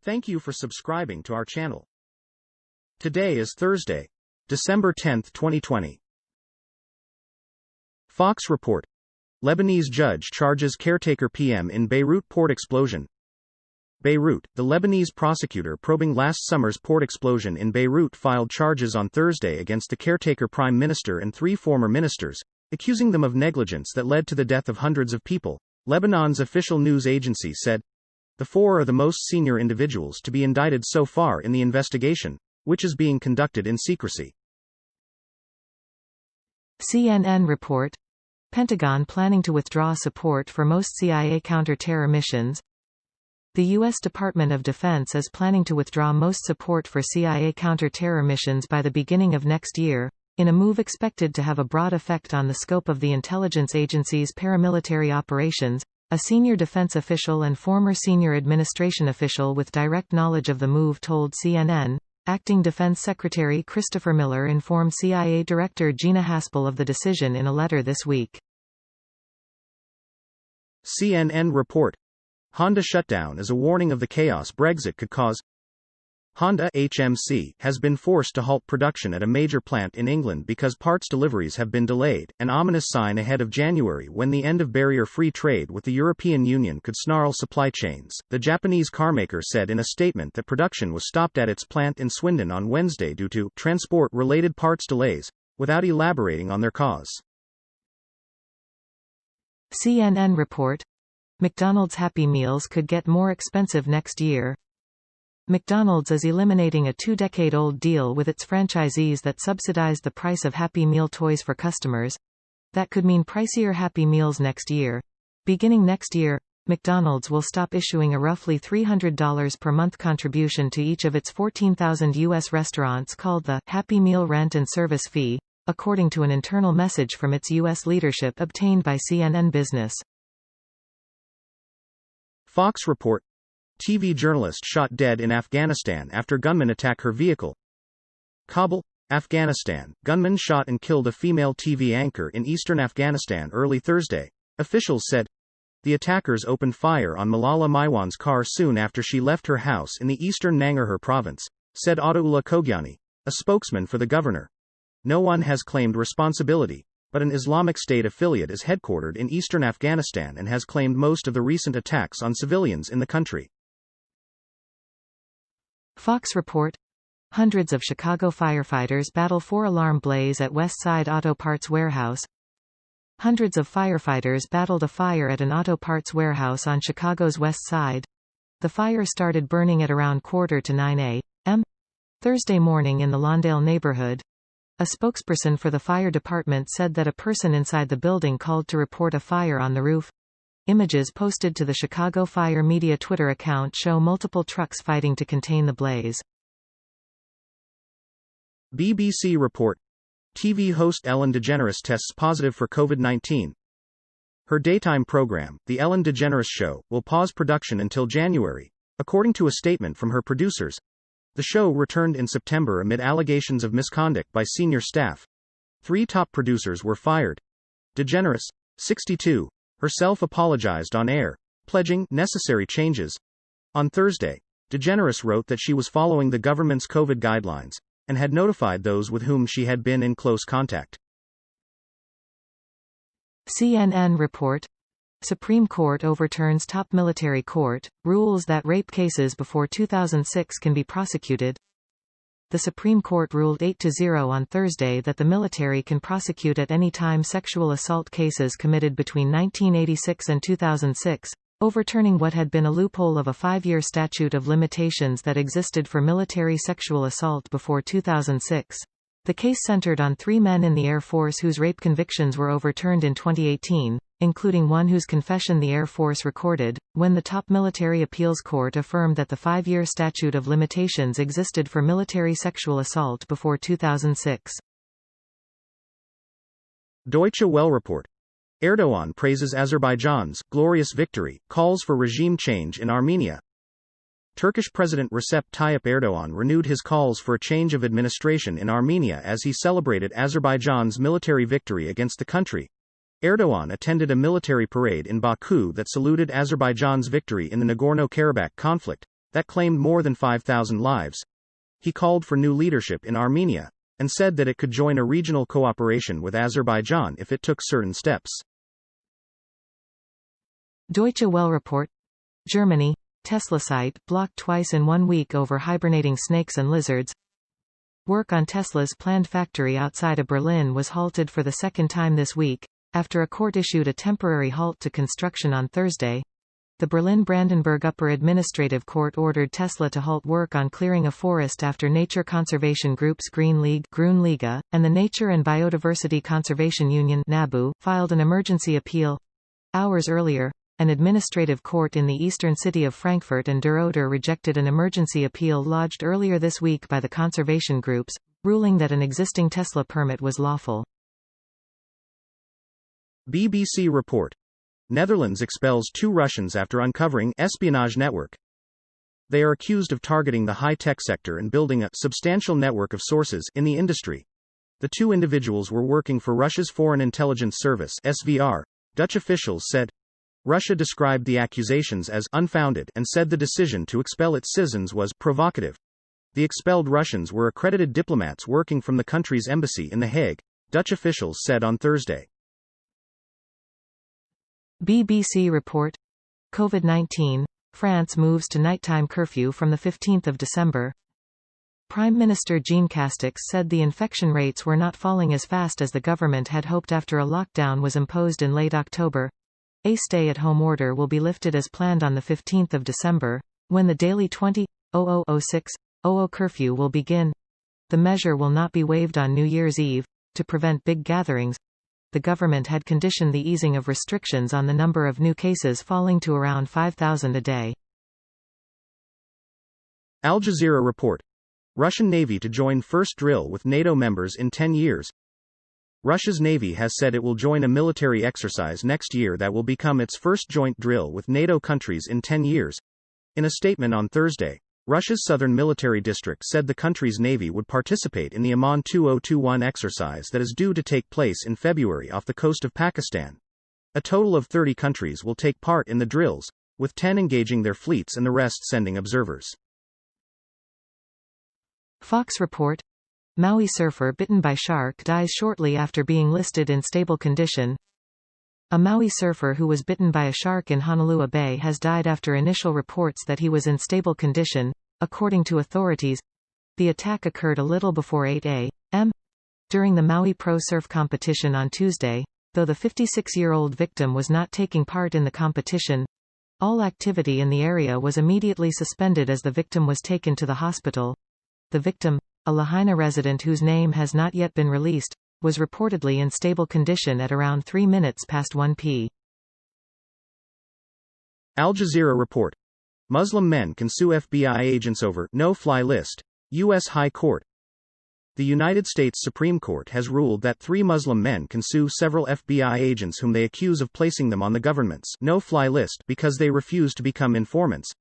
Thank you for subscribing to our channel. Today is Thursday, December 10, 2020. Fox report. Lebanese judge charges caretaker PM in Beirut port explosion. Beirut, the Lebanese prosecutor probing last summer's port explosion in Beirut filed charges on Thursday against the caretaker prime minister and 3 former ministers, accusing them of negligence that led to the death of hundreds of people, Lebanon's official news agency said. The 4 are the most senior individuals to be indicted so far in the investigation, which is being conducted in secrecy. CNN report. Pentagon planning to withdraw support for most CIA counter-terror missions. The U.S. Department of Defense is planning to withdraw most support for CIA counter-terror missions by the beginning of next year, in a move expected to have a broad effect on the scope of the intelligence agency's paramilitary operations. A senior defense official and former senior administration official with direct knowledge of the move told CNN. Acting Defense Secretary Christopher Miller informed CIA Director Gina Haspel of the decision in a letter this week. CNN report. Honda shutdown as a warning of the chaos Brexit could cause. Honda HMC has been forced to halt production at a major plant in England because parts deliveries have been delayed, an ominous sign ahead of January when the end of barrier-free trade with the European Union could snarl supply chains. The Japanese carmaker said in a statement that production was stopped at its plant in Swindon on Wednesday due to transport-related parts delays, without elaborating on their cause. CNN report. McDonald's Happy Meals could get more expensive next year. McDonald's is eliminating a 2-decade-old deal with its franchisees that subsidized the price of Happy Meal toys for customers. That could mean pricier Happy Meals next year. Beginning next year, McDonald's will stop issuing a roughly $300 per month contribution to each of its 14,000 U.S. restaurants called the Happy Meal Rent and Service Fee, according to an internal message from its U.S. leadership obtained by CNN Business. Fox report. TV journalist shot dead in Afghanistan after gunmen attack her vehicle. Kabul, Afghanistan. Gunmen shot and killed a female TV anchor in eastern Afghanistan early Thursday, officials said. The attackers opened fire on Malala Maiwan's car soon after she left her house in the eastern Nangarhar province, said Ataullah Kogiani, a spokesman for the governor. No one has claimed responsibility, but an Islamic State affiliate is headquartered in eastern Afghanistan and has claimed most of the recent attacks on civilians in the country. Fox report. Hundreds of Chicago firefighters battle 4-alarm blaze at West Side Auto Parts warehouse. Hundreds of firefighters battled a fire at an auto parts warehouse on Chicago's West Side. The fire started burning at around 8:45 a.m. Thursday morning in the Lawndale neighborhood. A spokesperson for the fire department said that a person inside the building called to report a fire on the roof. Images posted to the Chicago Fire Media Twitter account show multiple trucks fighting to contain the blaze. BBC report. TV host Ellen DeGeneres tests positive for COVID-19. Her daytime program, The Ellen DeGeneres Show, will pause production until January, according to a statement from her producers. The show returned in September amid allegations of misconduct by senior staff. 3 top producers were fired. DeGeneres, 62, herself apologized on air, pledging necessary changes. On Thursday, DeGeneres wrote that she was following the government's COVID guidelines, and had notified those with whom she had been in close contact. CNN report. Supreme Court overturns top military court, rules that rape cases before 2006 can be prosecuted. The Supreme Court ruled 8-0 on Thursday that the military can prosecute at any time sexual assault cases committed between 1986 and 2006, overturning what had been a loophole of a 5-year statute of limitations that existed for military sexual assault before 2006. The case centered on 3 men in the Air Force whose rape convictions were overturned in 2018, including one whose confession the Air Force recorded, when the top military appeals court affirmed that the 5-year statute of limitations existed for military sexual assault before 2006. Deutsche Welle report. Erdogan praises Azerbaijan's glorious victory, calls for regime change in Armenia. Turkish President Recep Tayyip Erdogan renewed his calls for a change of administration in Armenia as he celebrated Azerbaijan's military victory against the country. Erdogan attended a military parade in Baku that saluted Azerbaijan's victory in the Nagorno-Karabakh conflict, that claimed more than 5,000 lives. He called for new leadership in Armenia, and said that it could join a regional cooperation with Azerbaijan if it took certain steps. Deutsche Welle report. Germany, Tesla site blocked twice in 1 week over hibernating snakes and lizards. Work on Tesla's planned factory outside of Berlin was halted for the second time this week, after a court issued a temporary halt to construction on Thursday. The Berlin-Brandenburg Upper Administrative Court ordered Tesla to halt work on clearing a forest after nature conservation groups Green League Grünliga, and the Nature and Biodiversity Conservation Union NABU, filed an emergency appeal. Hours earlier, an administrative court in the eastern city of Frankfurt an der Oder rejected an emergency appeal lodged earlier this week by the conservation groups, ruling that an existing Tesla permit was lawful. BBC report. Netherlands expels 2 Russians after uncovering espionage network. They are accused of targeting the high-tech sector and building a substantial network of sources in the industry. The 2 individuals were working for Russia's Foreign Intelligence Service (SVR), Dutch officials said. Russia described the accusations as unfounded and said the decision to expel its citizens was provocative. The expelled Russians were accredited diplomats working from the country's embassy in The Hague, Dutch officials said on Thursday. BBC report. COVID-19, France moves to nighttime curfew from the 15th of December. Prime Minister Jean Castex said the infection rates were not falling as fast as the government had hoped after a lockdown was imposed in late October. A stay-at-home order will be lifted as planned on the 15th of December, when the daily 20:00–06:00 curfew will begin. The measure will not be waived on New Year's Eve, to prevent big gatherings. The government had conditioned the easing of restrictions on the number of new cases falling to around 5,000 a day. Al Jazeera report. Russian Navy to join first drill with NATO members in 10 years. Russia's Navy has said it will join a military exercise next year that will become its first joint drill with NATO countries in 10 years. In a statement on Thursday, Russia's Southern Military District said the country's Navy would participate in the Aman 2021 exercise that is due to take place in February off the coast of Pakistan. A total of 30 countries will take part in the drills, with 10 engaging their fleets and the rest sending observers. Fox report. Maui surfer bitten by shark dies shortly after being listed in stable condition. A Maui surfer who was bitten by a shark in Honolulu Bay has died after initial reports that he was in stable condition, according to authorities. The attack occurred a little before 8 a.m. during the Maui Pro Surf competition on Tuesday, though the 56-year-old victim was not taking part in the competition. All activity in the area was immediately suspended as the victim was taken to the hospital. The victim, a Lahaina resident whose name has not yet been released, was reportedly in stable condition at around 3 minutes past 1 p.m. Al Jazeera report. Muslim men can sue FBI agents over no-fly list. U.S. High Court. The United States Supreme Court has ruled that 3 Muslim men can sue several FBI agents whom they accuse of placing them on the government's no-fly list because they refuse to become informants.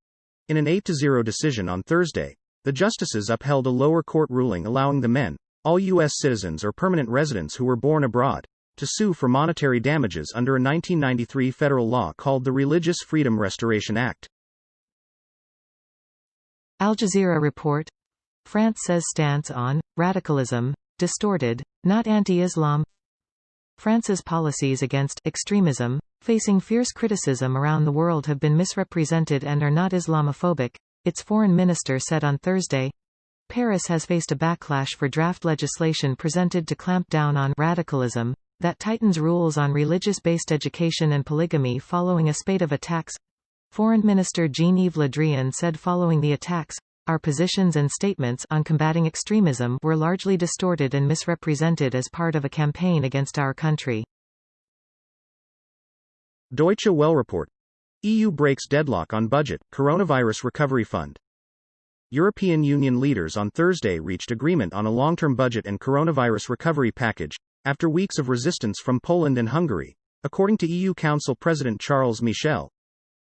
In an 8-0 decision on Thursday, the justices upheld a lower court ruling allowing the men, all U.S. citizens or permanent residents who were born abroad, to sue for monetary damages under a 1993 federal law called the Religious Freedom Restoration Act. Al Jazeera report. France says stance on radicalism distorted, not anti-Islam. France's policies against extremism, facing fierce criticism around the world, have been misrepresented and are not Islamophobic, its foreign minister said on Thursday. Paris has faced a backlash for draft legislation presented to clamp down on radicalism, that tightens rules on religious-based education and polygamy following a spate of attacks. Foreign Minister Jean-Yves Le Drian said following the attacks, our positions and statements on combating extremism were largely distorted and misrepresented as part of a campaign against our country. Deutsche Welle report. EU breaks deadlock on budget, coronavirus recovery fund. European Union leaders on Thursday reached agreement on a long-term budget and coronavirus recovery package, after weeks of resistance from Poland and Hungary, according to EU Council President Charles Michel.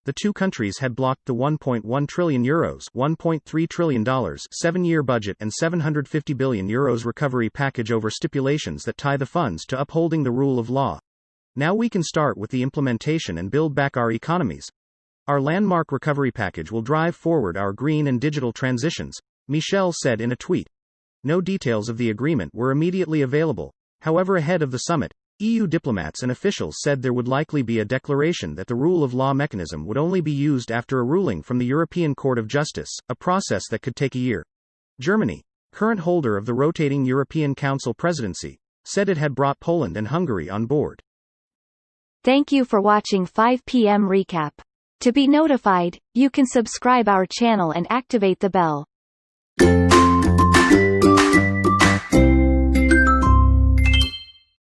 The 2 countries had blocked the €1.1 trillion, $1.3 trillion 7-year budget and €750 billion recovery package over stipulations that tie the funds to upholding the rule of law. Now we can start with the implementation and build back our economies. Our landmark recovery package will drive forward our green and digital transitions, Michel said in a tweet. No details of the agreement were immediately available. However, ahead of the summit, EU diplomats and officials said there would likely be a declaration that the rule of law mechanism would only be used after a ruling from the European Court of Justice, a process that could take a year. Germany, current holder of the rotating European Council presidency, said it had brought Poland and Hungary on board. Thank you for watching 5 p.m. recap. To be notified, you can subscribe our channel and activate the bell.